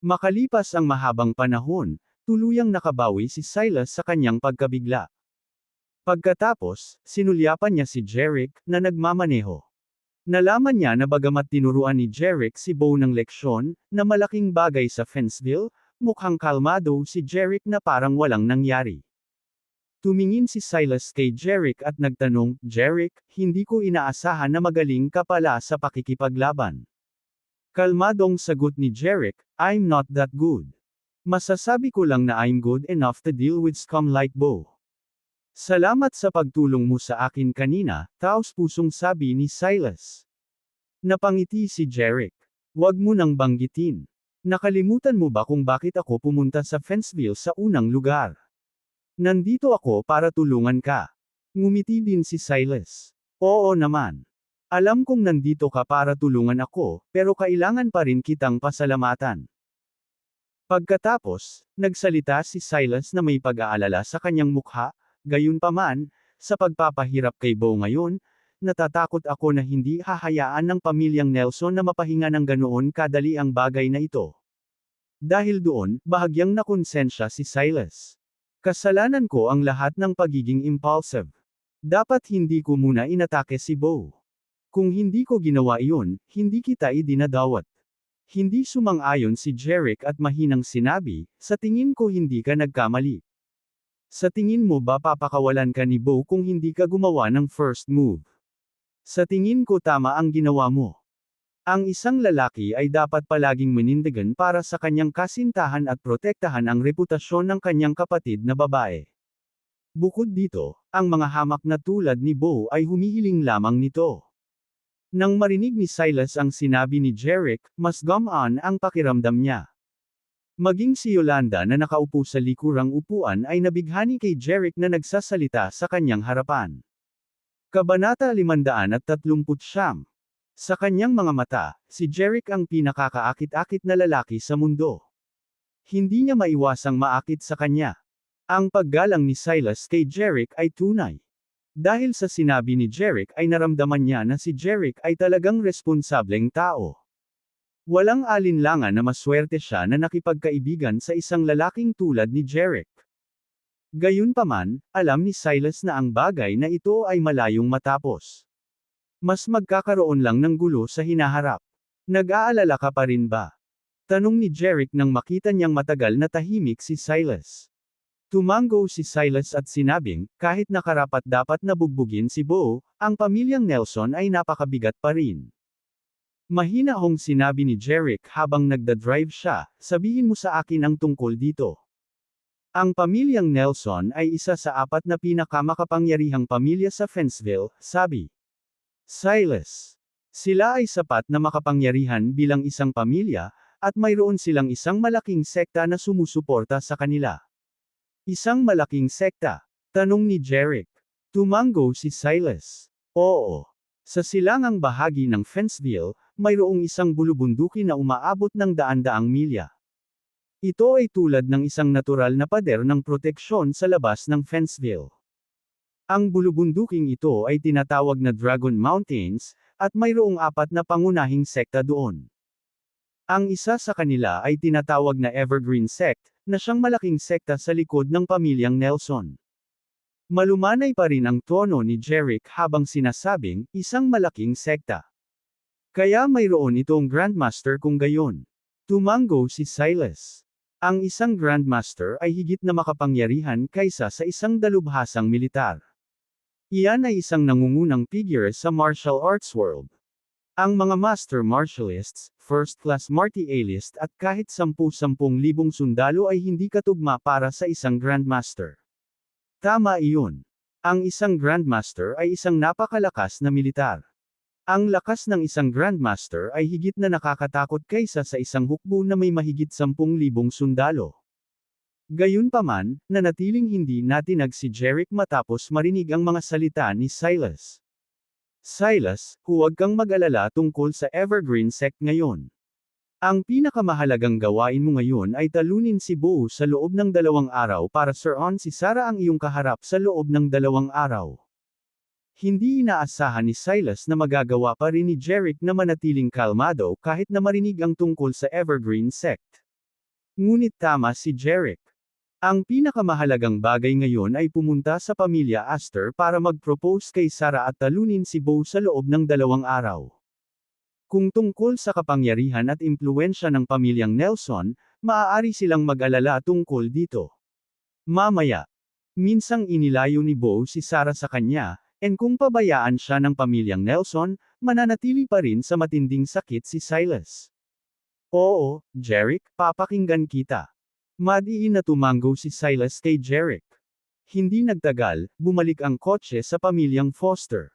Makalipas ang mahabang panahon, tuluyang nakabawi si Silas sa kanyang pagkabigla. Pagkatapos, sinulyapan niya si Jeric, na nagmamaneho. Nalaman niya na bagamat tinuruan ni Jeric si Bo ng leksyon, na malaking bagay sa Fenceville, mukhang kalmado si Jeric na parang walang nangyari. Tumingin si Silas kay Jeric at nagtanong, "Jeric, hindi ko inaasahan na magaling ka pala sa pakikipaglaban." Kalmadong sagot ni Jeric, "I'm not that good. Masasabi ko lang na I'm good enough to deal with scum like Bo." "Salamat sa pagtulong mo sa akin kanina," taos-pusong sabi ni Silas. Napangiti si Jeric. "Wag mo nang banggitin. Nakalimutan mo ba kung bakit ako pumunta sa Fenceville sa unang lugar? Nandito ako para tulungan ka." Ngumiti din si Silas. "Oo naman. Alam kong nandito ka para tulungan ako, pero kailangan pa rin kitang pasalamatan." Pagkatapos, nagsalita si Silas na may pag-aalala sa kanyang mukha, "Gayunpaman, sa pagpapahirap kay Bo ngayon, natatakot ako na hindi hahayaan ng pamilyang Nelson na mapahinga ng ganoon kadali ang bagay na ito." Dahil doon, bahagyang nakonsensya si Silas. "Kasalanan ko ang lahat ng pagiging impulsive. Dapat hindi ko muna inatake si Bo. Kung hindi ko ginawa iyon, hindi kita idinadawat." Hindi sumang-ayon si Jeric at mahinang sinabi, "Sa tingin ko hindi ka nagkamali. Sa tingin mo ba papakawalan ka ni Bo kung hindi ka gumawa ng first move? Sa tingin ko tama ang ginawa mo. Ang isang lalaki ay dapat palaging manindigan para sa kanyang kasintahan at protektahan ang reputasyon ng kanyang kapatid na babae. Bukod dito, ang mga hamak na tulad ni Bo ay humihiling lamang nito." Nang marinig ni Silas ang sinabi ni Jeric, mas gumaan ang pakiramdam niya. Maging si Yolanda na nakaupo sa likurang upuan ay nabighani kay Jeric na nagsasalita sa kanyang harapan. Kabanata 539. Sa kanyang mga mata, si Jeric ang pinakakaakit-akit na lalaki sa mundo. Hindi niya maiwasang maakit sa kanya. Ang paggalang ni Silas kay Jeric ay tunay. Dahil sa sinabi ni Jeric ay naramdaman niya na si Jeric ay talagang responsableng tao. Walang alinlangan na maswerte siya na nakipagkaibigan sa isang lalaking tulad ni Jeric. Gayunpaman, alam ni Silas na ang bagay na ito ay malayong matapos. Mas magkakaroon lang ng gulo sa hinaharap. "Nag-aalala ka pa rin ba?" tanong ni Jeric nang makita niyang matagal na tahimik si Silas. Tumango si Silas at sinabing, kahit na karapat-dapat na bugbugin si Bo, ang pamilyang Nelson ay napakabigat pa rin. Mahinahong sinabi ni Jeric habang nagdadrive siya, "Sabihin mo sa akin ang tungkol dito." Ang pamilyang Nelson ay isa sa 4 na pinakamakapangyarihang pamilya sa Fenceville, sabi Silas. Sila ay sapat na makapangyarihan bilang isang pamilya, at mayroon silang isang malaking sekta na sumusuporta sa kanila. "Isang malaking sekta?" tanong ni Jeric. Tumango si Silas. "Oo. Sa silangang bahagi ng Fenceville, mayroong isang bulubunduki na umaabot ng daan-daang milya. Ito ay tulad ng isang natural na pader ng proteksyon sa labas ng Fenceville. Ang bulubunduking ito ay tinatawag na Dragon Mountains, at mayroong 4 na pangunahing sekta doon. Ang isa sa kanila ay tinatawag na Evergreen Sect, na siyang malaking sekta sa likod ng pamilyang Nelson." Malumanay pa rin ang tono ni Jeric habang sinasabing, "Isang malaking sekta. Kaya mayroon itong Grandmaster kung gayon." Tumango si Silas. Ang isang Grandmaster ay higit na makapangyarihan kaysa sa isang dalubhasang militar. Iyan ay isang nangungunang figure sa martial arts world. Ang mga master martialists, first-class martialist at kahit 10,000 sundalo ay hindi katugma para sa isang Grandmaster. Tama iyon. Ang isang Grandmaster ay isang napakalakas na militar. Ang lakas ng isang Grandmaster ay higit na nakakatakot kaysa sa isang hukbo na may mahigit 10,000 sundalo. Gayunpaman, nanatiling hindi natinag si Jerick matapos marinig ang mga salita ni Silas. Silas, huwag kang mag-alala tungkol sa Evergreen Sect ngayon. Ang pinakamahalagang gawain mo ngayon ay talunin si Bo sa loob ng 2 araw para suruan si Sarah ang iyong kaharap sa loob ng 2 araw. Hindi inaasahan ni Silas na magagawa pa rin ni Jerick na manatiling kalmado kahit na marinig ang tungkol sa Evergreen Sect. Ngunit tama si Jerick. Ang pinakamahalagang bagay ngayon ay pumunta sa pamilya Astor para mag-propose kay Sarah at talunin si Bo sa loob ng 2 araw. Kung tungkol sa kapangyarihan at impluwensya ng pamilyang Nelson, maaari silang mag-alala tungkol dito. Mamaya. Minsang inilayo ni Bo si Sarah sa kanya, and kung pabayaan siya ng pamilyang Nelson, mananatili pa rin sa matinding sakit si Silas. Oo, Jerick, papakinggan kita. Madiin na tumango si Silas kay Jerick. Hindi nagtagal, bumalik ang kotse sa pamilyang Foster.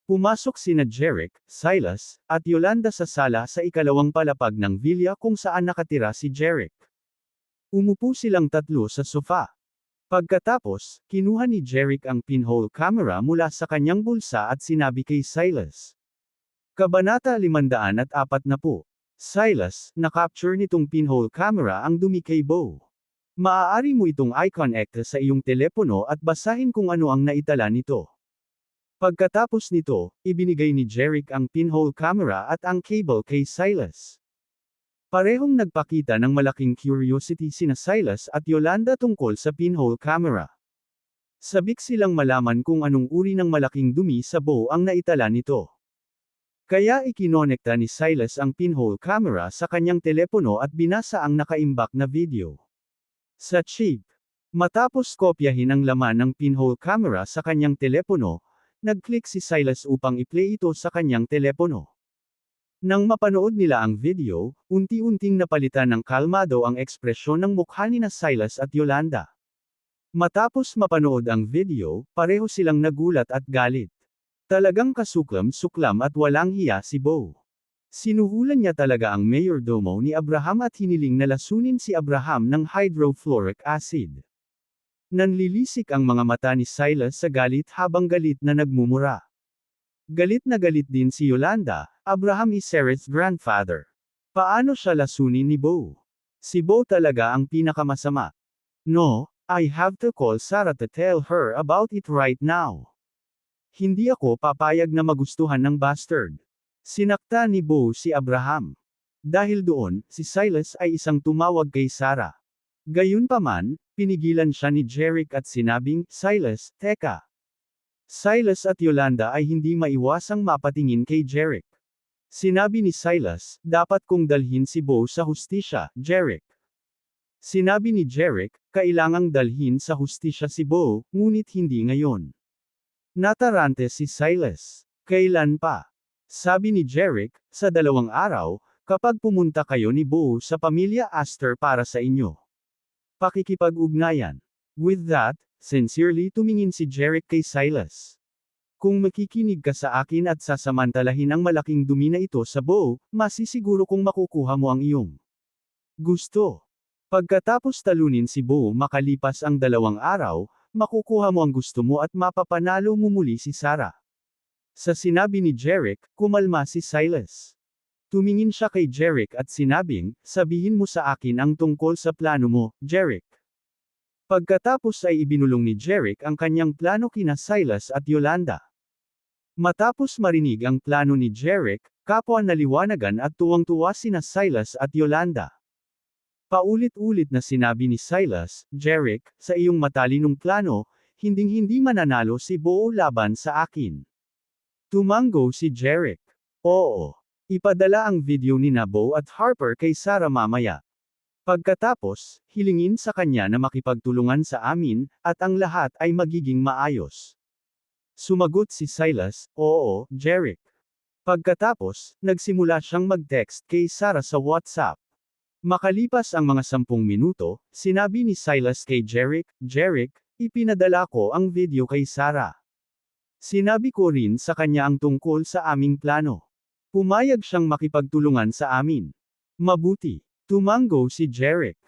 Pumasok sina Jerick, Silas, at Yolanda sa sala sa ikalawang palapag ng villa kung saan nakatira si Jerick. Umupo silang tatlo sa sofa. Pagkatapos, kinuha ni Jerick ang pinhole camera mula sa kanyang bulsa at sinabi kay Silas. Kabanata 540. Silas, na-capture nitong pinhole camera ang dumi kay Bo. Maaari mo itong i-connect sa iyong telepono at basahin kung ano ang naitala nito. Pagkatapos nito, ibinigay ni Jerick ang pinhole camera at ang cable kay Silas. Parehong nagpakita ng malaking curiosity sina Silas at Yolanda tungkol sa pinhole camera. Sabik silang malaman kung anong uri ng malaking dumi sa Bo ang naitala nito. Kaya ikinonekta ni Silas ang pinhole camera sa kanyang telepono at binasa ang nakaimbak na video. Sa chip. Matapos kopyahin ang laman ng pinhole camera sa kanyang telepono, nag-click si Silas upang i-play ito sa kanyang telepono. Nang mapanood nila ang video, unti-unting napalitan ng kalmado ang ekspresyon ng mukha ni Silas at Yolanda. Matapos mapanood ang video, pareho silang nagulat at galit. Talagang kasuklam-suklam at walang hiya si Bo. Sinuhulan niya talaga ang mayordomo ni Abraham at hiniling na lasunin si Abraham ng hydrofluoric acid. Nanlilisik ang mga mata ni Silas sa galit habang galit na nagmumura. Galit na galit din si Yolanda, Abraham is Sarah's grandfather. Paano siya lasunin ni Bo? Si Bo talaga ang pinakamasama. No, I have to call Sarah to tell her about it right now. Hindi ako papayag na magustuhan ng bastard. Sinakta ni Bo si Abraham. Dahil doon, si Silas ay isang tumawag kay Sarah. Gayunpaman, pinigilan siya ni Jerick at sinabing, Silas, teka. Silas at Yolanda ay hindi maiwasang mapatingin kay Jerick. Sinabi ni Silas, dapat kong dalhin si Bo sa hustisya, Jerick. Sinabi ni Jerick, kailangang dalhin sa hustisya si Bo, ngunit hindi ngayon. Natarante si Silas. Kailan pa? Sabi ni Jerick, sa 2 araw, kapag pumunta kayo ni Bo sa pamilya Astor para sa inyo. Pakikipag-ugnayan. With that, sincerely tumingin si Jerick kay Silas. Kung makikinig ka sa akin at sasamantalahin ang malaking dumi na ito sa Bo, masisiguro kong makukuha mo ang iyong gusto. Pagkatapos talunin si Bo makalipas ang 2 araw, makukuha mo ang gusto mo at mapapanalo mo muli si Sarah. Sa sinabi ni Jerick, kumalma si Silas. Tumingin siya kay Jerick at sinabing, sabihin mo sa akin ang tungkol sa plano mo, Jerick. Pagkatapos ay ibinulong ni Jerick ang kanyang plano kina Silas at Yolanda. Matapos marinig ang plano ni Jerick, kapwa naliwanagan at tuwang-tuwa sina Silas at Yolanda. Paulit-ulit na sinabi ni Silas, Jerick, sa iyong matalinong plano, hinding-hindi mananalo si Bo laban sa akin. Tumango si Jerick. Oo. Ipadala ang video ni Bo at Harper kay Sarah mamaya. Pagkatapos, hilingin sa kanya na makipagtulungan sa amin, at ang lahat ay magiging maayos. Sumagot si Silas, oo, Jerick. Pagkatapos, nagsimula siyang mag-text kay Sarah sa WhatsApp. Makalipas ang mga 10 minuto, sinabi ni Silas kay Jerick, Jerick, ipinadala ko ang video kay Sarah. Sinabi ko rin sa kanya ang tungkol sa aming plano. Pumayag siyang makipagtulungan sa amin. Mabuti. Tumango si Jeric.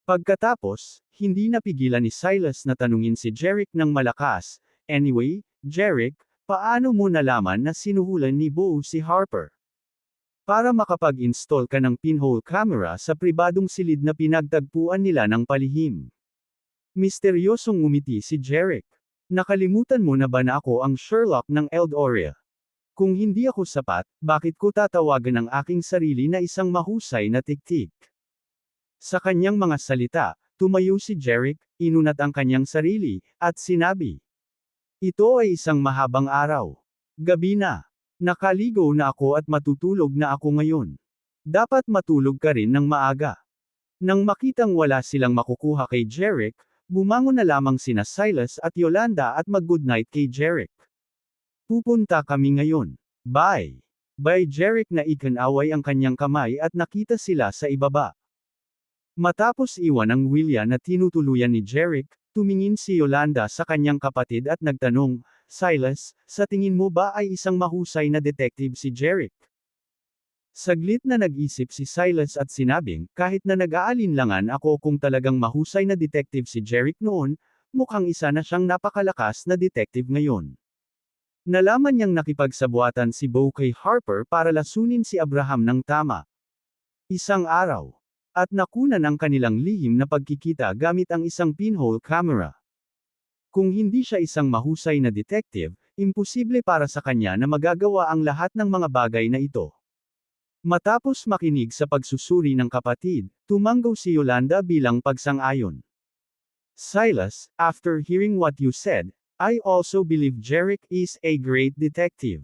Pagkatapos, hindi napigilan ni Silas na tanungin si Jeric ng malakas, "Anyway, Jeric, paano mo nalaman na sinuhulan ni Bo si Harper?" Para makapag-install ka ng pinhole camera sa pribadong silid na pinagtagpuan nila ng palihim. Misteryosong ngumiti si Jeric. Nakalimutan mo na ba na ako ang Sherlock ng Eldoria? Kung hindi ako sapat, bakit ko tatawagan ang aking sarili na isang mahusay na tiktik? Sa kanyang mga salita, tumayo si Jeric, inunat ang kanyang sarili, at sinabi, "Ito ay isang mahabang araw. Gabi na. Nakaligo na ako at matutulog na ako ngayon. Dapat matulog ka rin ng maaga." Nang makitang wala silang makukuha kay Jeric, bumangon na lamang sina Silas at Yolanda at mag-goodnight kay Jeric. "Pupunta kami ngayon. Bye." By Jeric na ikinaway ang kanyang kamay at nakita sila sa ibaba. Matapos iwan ang Willia na tinutuluyan ni Jeric, tumingin si Yolanda sa kanyang kapatid at nagtanong, "Silas, sa tingin mo ba ay isang mahusay na detective si Jeric?" Saglit na nag-isip si Silas at sinabing, "Kahit na nag-aalinlangan ako kung talagang mahusay na detective si Jeric noon, mukhang isa na siyang napakalakas na detective ngayon." Nalaman niyang nakipagsabuatan si Bo kay Harper para lasunin si Abraham ng tama. Isang araw. At nakunan ang kanilang lihim na pagkikita gamit ang isang pinhole camera. Kung hindi siya isang mahusay na detective, imposible para sa kanya na magagawa ang lahat ng mga bagay na ito. Matapos makinig sa pagsusuri ng kapatid, tumango si Yolanda bilang pagsang-ayon. "Silas, after hearing what you said, I also believe Jeric is a great detective.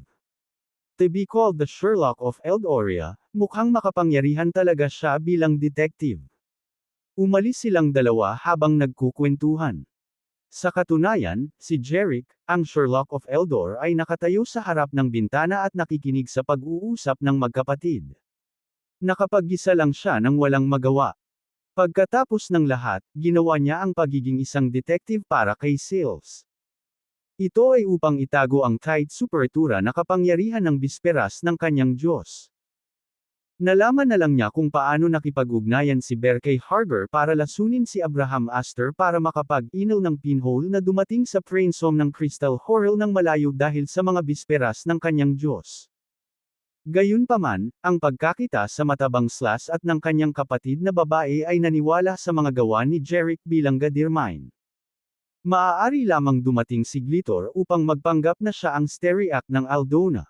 To be called the Sherlock of Eldoria, mukhang makapangyarihan talaga siya bilang detective." Umalis silang dalawa habang nagkukwentuhan. Sa katunayan, si Jeric, ang Sherlock of Eldor ay nakatayo sa harap ng bintana at nakikinig sa pag-uusap ng magkapatid. Nakapag-isa lang siya nang walang magawa. Pagkatapos ng lahat, ginawa niya ang pagiging isang detective para kay Sills. Ito ay upang itago ang tight supertura na kapangyarihan ng bisperas ng kanyang Diyos. Nalaman na lang niya kung paano nakipag-ugnayan si Berkay Harper para lasunin si Abraham Astor para makapag-inaw ng pinhole na dumating sa brainstorm ng Crystal Horrell ng malayo dahil sa mga bisperas ng kanyang Diyos. Gayunpaman, ang pagkakita sa matabang Slas at ng kanyang kapatid na babae ay naniwala sa mga gawa ni Jeric bilang Gadirmine. Maaari lamang dumating si Glitor upang magpanggap na siya ang Steriac ng Aldona.